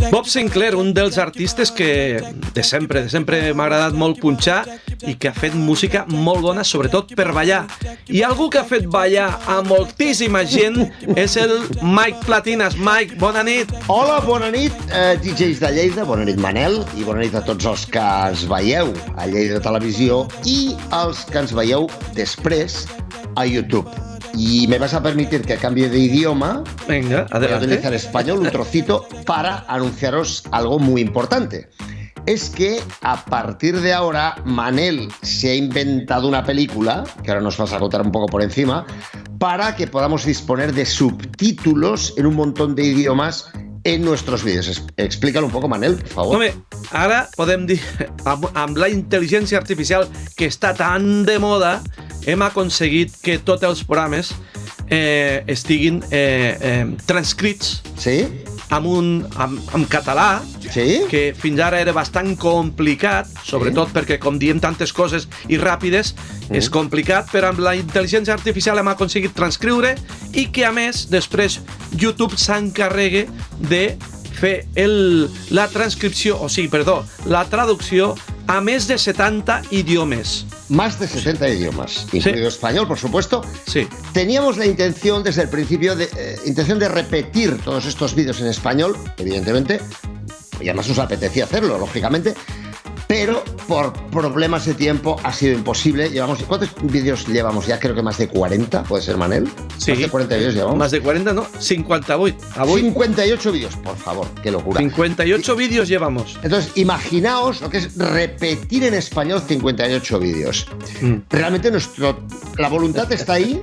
Bob Sinclair, un dels artistes que de sempre m'ha agradat molt punxar i que ha fet música molt bona, sobretot per ballar. I algú que ha fet ballar a moltíssima gent és el Mike Platinas. Mike, bona nit. Hola, bona nit, DJs de Lleida, bona nit Manel, i bona nit a tots els que ens veieu a Lleida Televisió i els que ens veieu després a YouTube. Y me vas a permitir que cambie de idioma. Venga, adelante. Voy a utilizar español, un trocito, para anunciaros algo muy importante. Es que a partir de ahora Manel se ha inventado una película, que ahora nos vas a contar un poco por encima, para que podamos disponer de subtítulos en un montón de idiomas en nuestros vídeos. Explícalo un poco, Manel, por favor. Home, ara podem dir, amb la intel·ligència artificial que està tan de moda, hem aconseguit que tots els programes estiguin transcrits, sí? en català, sí? Que fins ara era bastant complicat, sobretot perquè com diem tantes coses i ràpides, és complicat, però amb la intel·ligència artificial hem aconseguit transcriure i que a més després YouTube s'encarregue de fer la transcripció, la traducció a més de 70 idiomes. Más de 70 idiomas, incluido español, por supuesto. Sí. Teníamos la intención desde el principio de repetir todos estos vídeos en español, evidentemente, y además nos apetecía hacerlo, lógicamente, pero por problemas de tiempo ha sido imposible. ¿Cuántos vídeos llevamos ya? Creo que más de 40, ¿puede ser, Manel? Sí. Más de 40 vídeos llevamos. Más de 40, no, 58. 58 vídeos, por favor, qué locura. 58 vídeos llevamos. Entonces, imaginaos lo que es repetir en español 58 vídeos. Realmente la voluntad está ahí,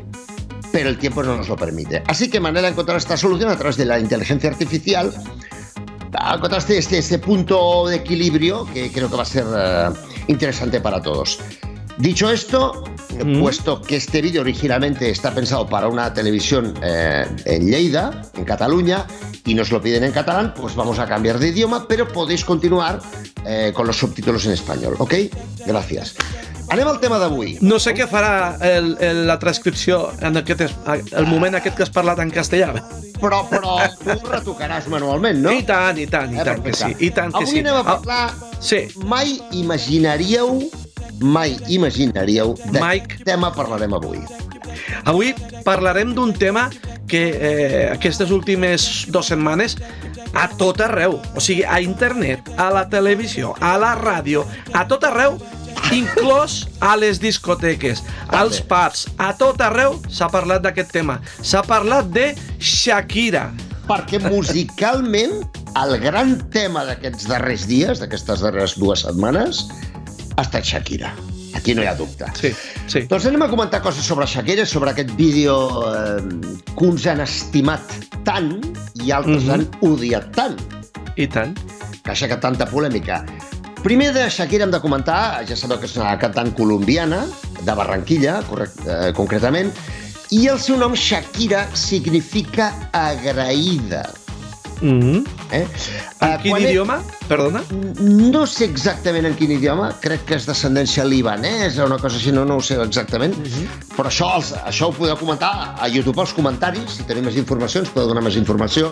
pero el tiempo no nos lo permite. Así que Manel ha encontrado esta solución a través de la inteligencia artificial. Encontraste este punto de equilibrio que creo que va a ser interesante para todos. Dicho esto, puesto que este vídeo originalmente está pensado para una televisión en Lleida, en Cataluña, y nos lo piden en catalán, pues vamos a cambiar de idioma, pero podéis continuar con los subtítulos en español, ¿ok? Gracias. Anem al tema d'avui. No sé què farà la transcripció en el moment aquest que has parlat en castellà. Però tu ho retocaràs manualment, no? I tant que sí. Avui anem a parlar... Sí. Mai imaginaríeu de quin tema parlarem avui. Avui parlarem d'un tema que aquestes últimes 2 setmanes a tot arreu, o sigui, a internet, a la televisió, a la ràdio, a tot arreu, inclòs a les discoteques, als pubs, a tot arreu s'ha parlat d'aquest tema. S'ha parlat de Shakira. Perquè musicalment el gran tema d'aquests darrers dies, d'aquestes darreres 2 setmanes, ha estat Shakira. Aquí no hi ha dubte. Sí. Doncs anem a comentar coses sobre Shakira, sobre aquest vídeo que uns han estimat tant i altres han odiat tant. I tant. Que ha aixecat tanta polèmica. Primer de Shakira hem de comentar, ja sabeu que és una cantant colombiana, de Barranquilla, concretament, i el seu nom, Shakira, significa agraïda. En quin idioma? Perdona? No sé exactament en quin idioma, crec que és d'ascendència libanesa o una cosa així, no ho sé exactament, però això ho podeu comentar a YouTube als comentaris, si teniu més informació ens podeu donar més informació.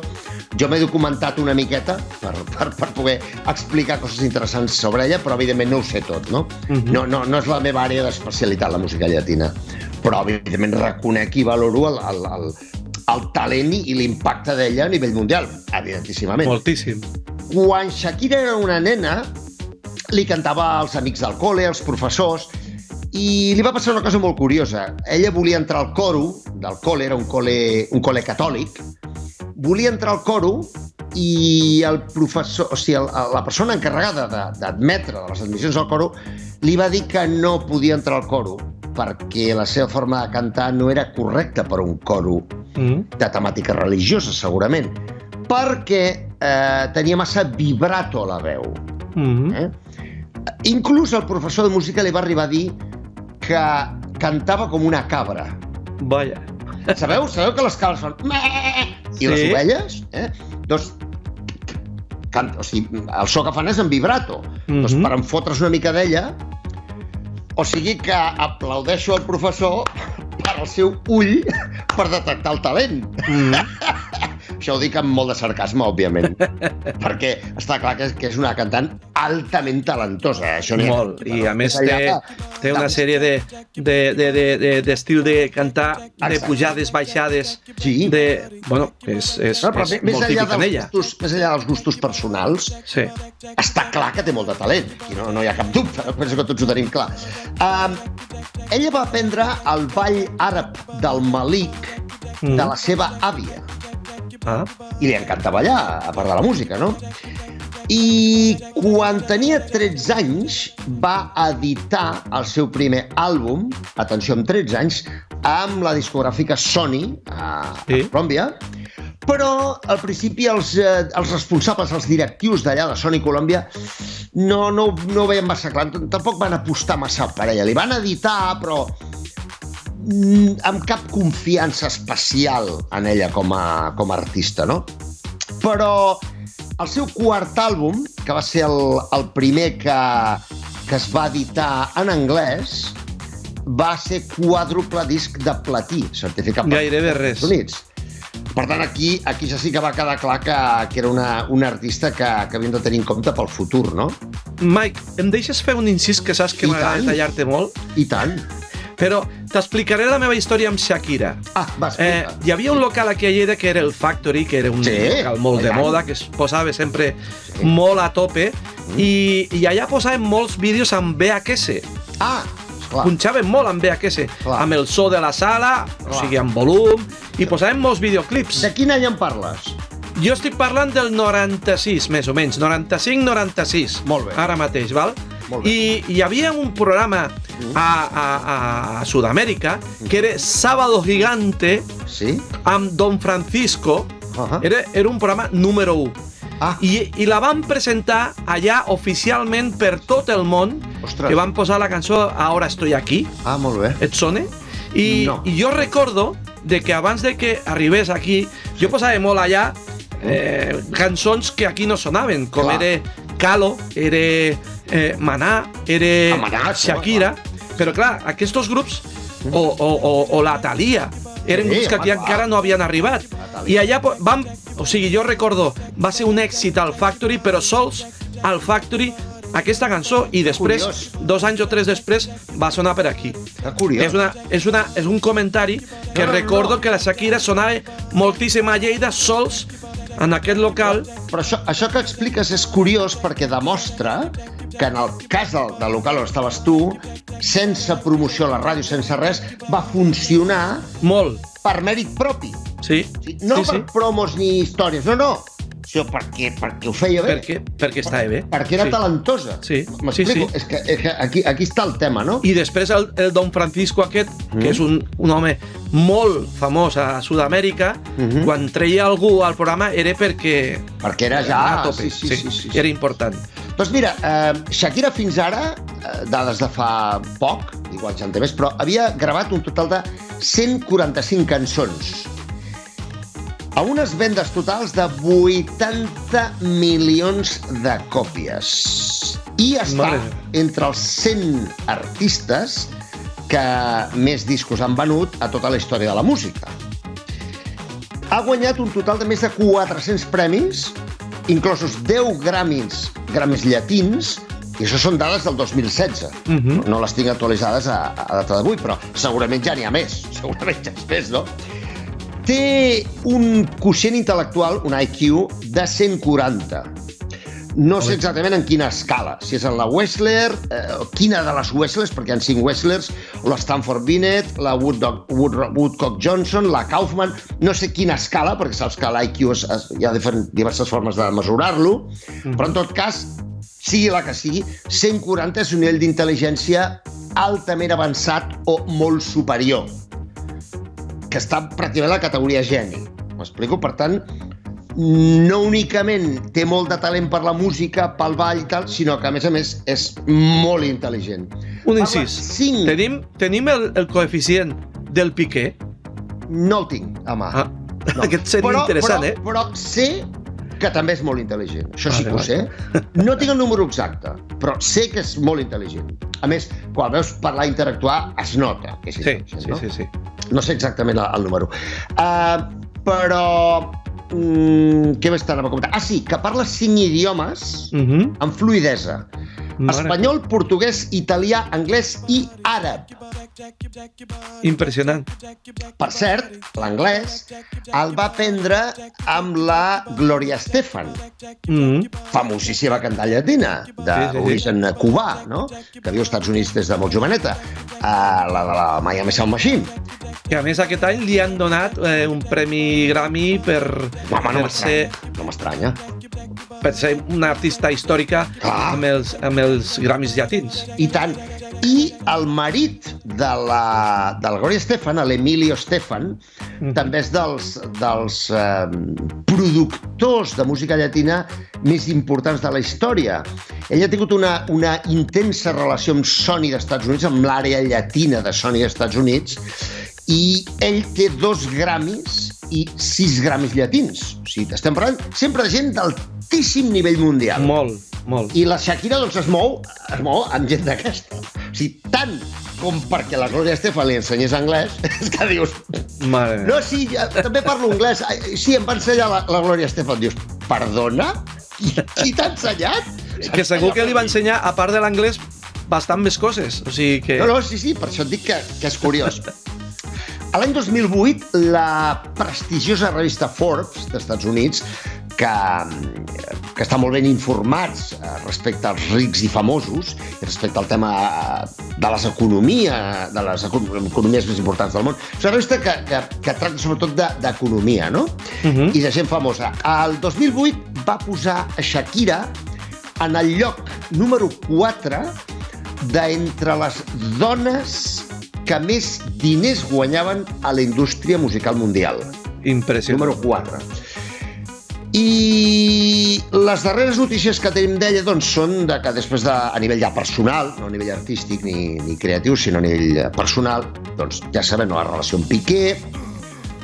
Jo m'he documentat una miqueta per poder explicar coses interessants sobre ella, però evidentment no ho sé tot, no? No és la meva àrea d'especialitat, la música llatina, però evidentment reconec i valoro el talent i l'impacte d'ella a nivell mundial, evidentíssimament. Moltíssim. Quan Shakira era una nena, li cantava als amics del col·le, als professors, i li va passar una cosa molt curiosa. Ella volia entrar al coro del col·le, era un col·le catòlic, volia entrar al coro i el professor, o sigui, la persona encarregada d'admetre de les admissions al coro li va dir que no podia entrar al coro perquè la seva forma de cantar no era correcta per un coro de temàtica religiosa, segurament, perquè tenia massa vibrato a la veu. Inclús el professor de música li va arribar a dir que cantava com una cabra. Vaja. Sabeu que les cabres fan... I les ovelles? Doncs, o sigui, el so que fan és en vibrato. Doncs per enfotre's una mica d'ella, o sigui que aplaudeixo al professor per al seu ull per detectar el talent. Això ho dic amb molt de sarcasme, òbviament, perquè està clar que és una cantant altament talentosa. Molt, i a més té una sèrie d'estil de cantar, de pujades, baixades, bueno, és molt típic en ella. Més enllà dels gustos personals, està clar que té molt de talent, aquí no hi ha cap dubte, penso que tots ho tenim clar. Ella va aprendre el ball àrab del Malik de la seva àvia. I li encanta ballar, a part de la música, no? I quan tenia 13 anys va editar el seu primer àlbum, atenció, amb 13 anys, amb la discogràfica Sony, a Colòmbia, però al principi els responsables, els directius d'allà de Sony Colòmbia, no ho veien massa clar, tampoc van apostar massa per ella. Li van editar, però amb cap confiança especial en ella com a artista, no? Però el seu quart àlbum, que va ser el primer que es va editar en anglès, va ser quàdruple disc de platí, certificat per els Estats Units. Per tant, aquí ja sí que va quedar clar que era una artista que havíem de tenir en compte pel futur, no? Mike, em deixes fer un incís que saps que m'agrada tallar-te molt? I tant. Però t'explicaré la meva història amb Shakira. Va, explica. Hi havia un local aquí a Lleida que era el Factory, que era un local molt de moda, que es posava sempre molt a tope, i allà posaven molts vídeos amb VHS. Punxaven molt amb VHS, amb el so de la sala, o sigui, amb volum, i posaven molts videoclips. De quin any en parles? Jo estic parlant del 96, més o menys, 95-96. Molt bé. Ara mateix, val? I hi havia un programa a Sud-amèrica que era Sábado Gigante amb Don Francisco. Era un programa número 1. I la van presentar allà oficialment per tot el món, que van posar la cançó Ahora estoy aquí. Molt bé. Et sona? I jo recordo de que abans de que arribés aquí, jo posava molt allà cançons que aquí no sonaven, com era Calo, era Maná, era Shakira, però clar, aquests grups, o la Thalia, eren grups que aquí encara no havien arribat. I allà vam, o sigui, jo recordo, va ser un èxit al Factory, però sols al Factory aquesta cançó, i després, 2 anys o 3 després, va sonar per aquí. És un comentari que recordo que la Shakira sonava moltíssim a Lleida sols en aquest local. Però això que expliques és curiós perquè demostra que en el cas del local on estaves tu, sense promoció a la ràdio, sense res, va funcionar molt per mèrit propi. No per promos ni històries, no, sinó perquè ho feia bé. Perquè estava bé. Perquè era talentosa. M'explico? És que aquí està el tema, no? I després el Don Francisco aquest, que és un home molt famós a Sud-amèrica, quan treia algú al programa era perquè era ja a tope. Era important. Doncs mira, Shakira fins ara, dades de fa poc, igual ja en té més, però havia gravat un total de 145 cançons, a unes vendes totals de 80 milions de còpies. I està entre els 100 artistes que més discos han venut a tota la història de la música. Ha guanyat un total de més de 400 premis, inclosos 10 Grammys llatins, i això són dades del 2016. No les tinc actualitzades a data d'avui, però segurament ja n'hi ha més. Segurament ja és més, no? Té un quocient intel·lectual, un IQ, de 140. No sé exactament en quina escala, si és en la Wessler, quina de les Wesslers, perquè hi ha 5 Wesslers, la Stanford Binet, la Woodcock Johnson, la Kaufman, no sé quina escala, perquè saps que l'IQ hi ha diverses formes de mesurar-lo, però en tot cas, sigui la que sigui, 140 és un nivell d'intel·ligència altament avançat o molt superior, que està pràcticament a la categoria geni. M'explico? Per tant, no únicament té molt de talent per la música, pel ball i tal, sinó que, a més, és molt intel·ligent. Un incís. Tenim el coeficient del Piqué? No el tinc, a mà. Aquest seria interessant, Però sé que també és molt intel·ligent. Això sí que ho sé. No tinc el número exacte, però sé que és molt intel·ligent. A més, quan veus parlar i interactuar, es nota que és intel·ligent, no? Sí. No sé exactament el número. Però Què més t'anava a comentar? Ah, sí, que parla 5 idiomes amb fluïdesa. Espanyol, portuguès, italià, anglès i àrab. Impressionant. Per cert, l'anglès el va aprendre amb la Gloria Estefan, famosíssima cantant llatina, d'origen cubà, no? Que viu als Estats Units des de molt joveneta, la de la Miami Sound Machine. Que a més aquest any li han donat un premi Grammy per m'estranya. Per ser una artista històrica amb els Grammys llatins. I tant. I el marit de la Gloria Estefan, l'Emilio Estefan, també és dels productors de música llatina més importants de la història. Ell ha tingut una intensa relació amb Sony d'Estats Units, amb l'àrea llatina de Sony d'Estats Units, i ell té 2 Grammys i 6 Grammys llatins. O sigui, estem parlant sempre de gent d'altíssim nivell mundial. Molt. I la Shakira doncs, es mou amb gent d'aquesta. O sigui, tant com perquè la Gloria Estefan li ensenyés anglès, és que dius... Mare. No, sí, també parlo anglès. Sí, em va ensenyar la Gloria Estefan. Dius, perdona? Qui t'ha ensenyat? Que segur que li va ensenyar, a part de l'anglès, bastant més coses. O sigui que... No, sí, per això et dic que és curiós. A l'any 2008, la prestigiosa revista Forbes d'Estats Units, que està molt ben informats respecte als rics i famosos, respecte al tema de les economies més importants del món. És una revista que tracta sobretot d'economia, no? I de gent famosa. El 2008 va posar a Shakira en el lloc número 4 d'entre les dones que més diners guanyaven a la indústria musical mundial. Impressionant. Número 4. I les darreres notícies que tenim d'ella doncs, són que després a nivell ja personal, no a nivell artístic ni creatiu, sinó a nivell personal, doncs ja sabem, la relació amb Piqué,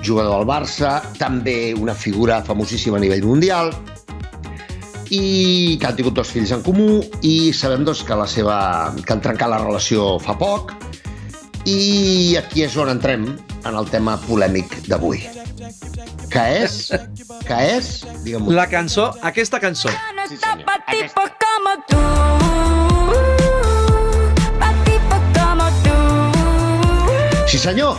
jugador del Barça, també una figura famosíssima a nivell mundial, i que han tingut 2 fills en comú, i sabem doncs, que han trencat la relació fa poc, i aquí és on entrem en el tema polèmic d'avui. Que és, digue'm-ho. La cançó, aquesta cançó. Sí, senyor. Sí, senyor.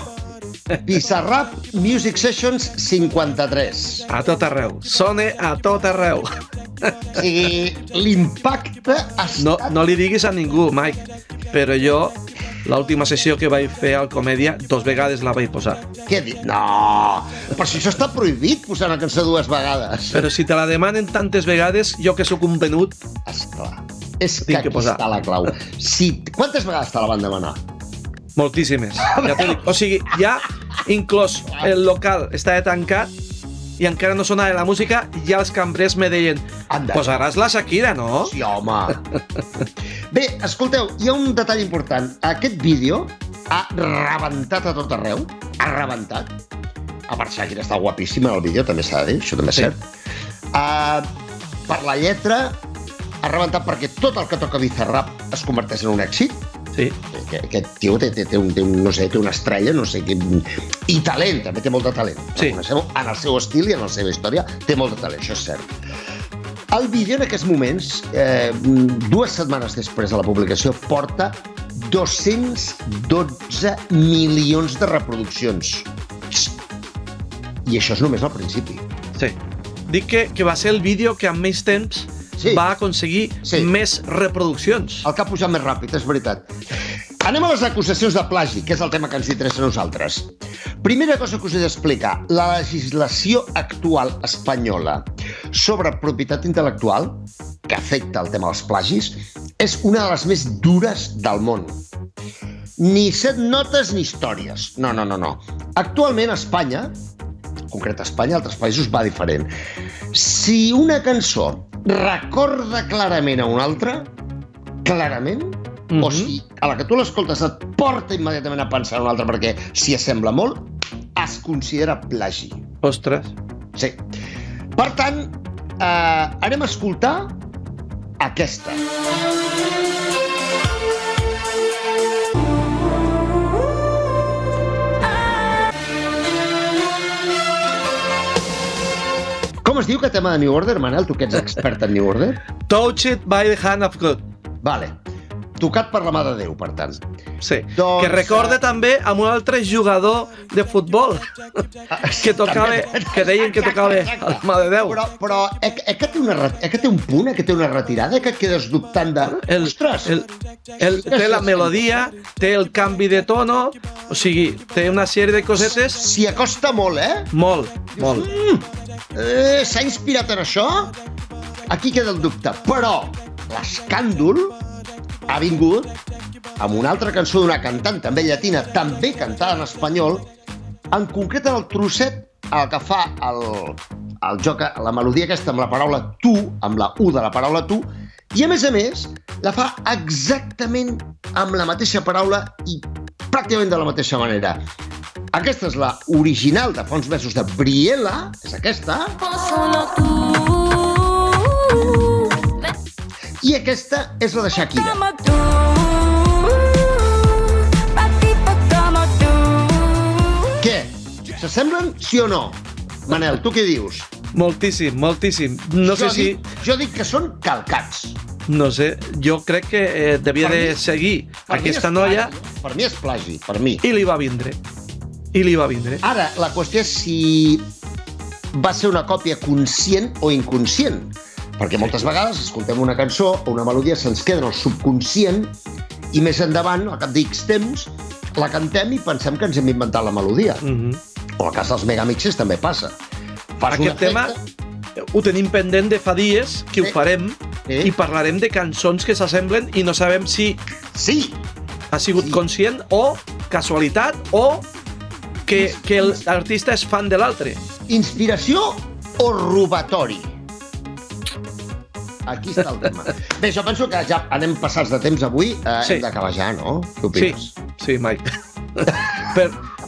Bizarrap Music Sessions 53. A tot arreu. Sona a tot arreu. O sigui, l'impacte ha estat... No li diguis a ningú, Mike, però jo l'última sessió que vaig fer al Comèdia 2 vegades la vaig posar. Què dic? No! Però si això està prohibit, posar una cançó 2 vegades. Però si te la demanen tantes vegades, jo que sóc un venut... Esclar. És que aquí està la clau. Quantes vegades te la van demanar? Moltíssimes. Ja t'ho dic. O sigui, ja inclòs el local estava tancat i encara no sonava la música, ja els cambrers me deien posaràs la Shakira, no? Sí, home. Bé, escolteu, hi ha un detall important. Aquest vídeo ha rebentat a tot arreu. Ha rebentat. A part, Shakira està guapíssima en el vídeo, també s'ha de dir, això també és cert. Per la lletra, ha rebentat perquè tot el que toca Bizarrap es converteix en un èxit. Sí. Aquest tio té una estrella, no sé què... I talent, també té molt de talent. Sí. En el seu estil i en la seva història té molt de talent, això és cert. El vídeo en aquests moments, 2 setmanes després de la publicació, porta 212 milions de reproduccions. I això és només al principi. Sí. Dic que va ser el vídeo que amb més temps va aconseguir més reproduccions. El que ha pujat més ràpid, és veritat. Anem a les acusacions de plagi, que és el tema que ens interessa a nosaltres. Primera cosa que us he d'explicar. La legislació actual espanyola sobre propietat intel·lectual, que afecta el tema dels plagis, és una de les més dures del món. Ni 7 notes ni històries. No. Actualment a Espanya, en concret a Espanya, a altres països va diferent. Si una cançó recorda clarament a una altra, clarament, o si a la que tu l'escoltes et porta immediatament a pensar en una altra perquè s'hi assembla molt, es considera plagi. Ostres. Sí. Per tant, anem a escoltar aquesta. Com es diu aquest tema de New Order, Manel? Tu que ets expert en New Order? Touched by the hand of God. Vale. Tocat per la mà de Déu, per tant. Sí, Doncs, que recorda també amb un altre jugador de futbol que tocava, que deien que tocava a la mà de Déu. Però que té un punt, que té una retirada, que et quedes dubtant de... Ostres! Té la melodia, té el canvi de tono, o sigui, té una sèrie de cosetes... S'hi acosta molt, Molt, molt. S'ha inspirat en això? Aquí queda el dubte. Però l'escàndol ha vingut amb una altra cançó d'una cantant també llatina, també cantada en espanyol, en concret en el trosset el que fa el joc, la melodia aquesta amb la paraula tu, amb la U de la paraula tu, i a més, la fa exactament amb la mateixa paraula i pràcticament de la mateixa manera. Aquesta és la original de fa uns mesos de Briella, és aquesta. I aquesta és la de Shakira. Què? S'assemblen, sí o no? Manel, tu què dius? Moltíssim, moltíssim. No sé si... Jo dic que són calcats. No sé, jo crec que devia de seguir aquesta noia... Per mi és plagi, per mi. I li va vindre. Ara, la qüestió és si va ser una còpia conscient o inconscient. Perquè moltes vegades escoltem una cançó o una melodia, se'ns queda en el subconscient i més endavant, al cap d'X temps, la cantem i pensem que ens hem inventat la melodia. O al cas dels megamixes també passa. Aquest tema ho tenim pendent de fa dies, que ho farem, i parlarem de cançons que s'assemblen i no sabem si ha sigut conscient o casualitat o que l'artista és fan de l'altre. Inspiració o robatori? Aquí està el tema. Bé, jo penso que ja anem passats de temps avui. Hem d'acabar ja, no? Què opines? Sí, Mike.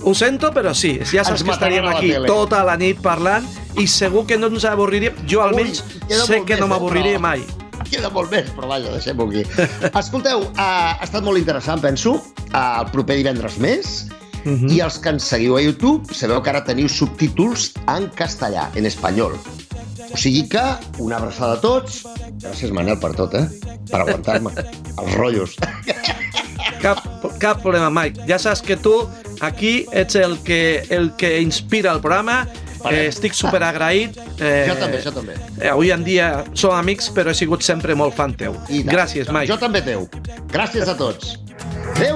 Ho sento, però sí. Ja saps que estaríem aquí tota la nit parlant i segur que no ens avorriríem. Jo almenys sé que no m'avorriré mai. Queda molt més, però vaja, deixem-ho aquí. Escolteu, ha estat molt interessant, penso. El proper divendres més. I els que ens seguiu a YouTube sabeu que ara teniu subtítols en castellà, en espanyol. O sigui que una abraçada a tots. Gràcies, Manel, per tot, per aguantar-me els rotllos. Cap problema, Mike. Ja saps que tu aquí ets el que inspira el programa. Estic superagraït. Jo també. Avui en dia som amics, però he sigut sempre molt fan teu. Gràcies, Mike. Jo també teu. Gràcies a tots. Adéu.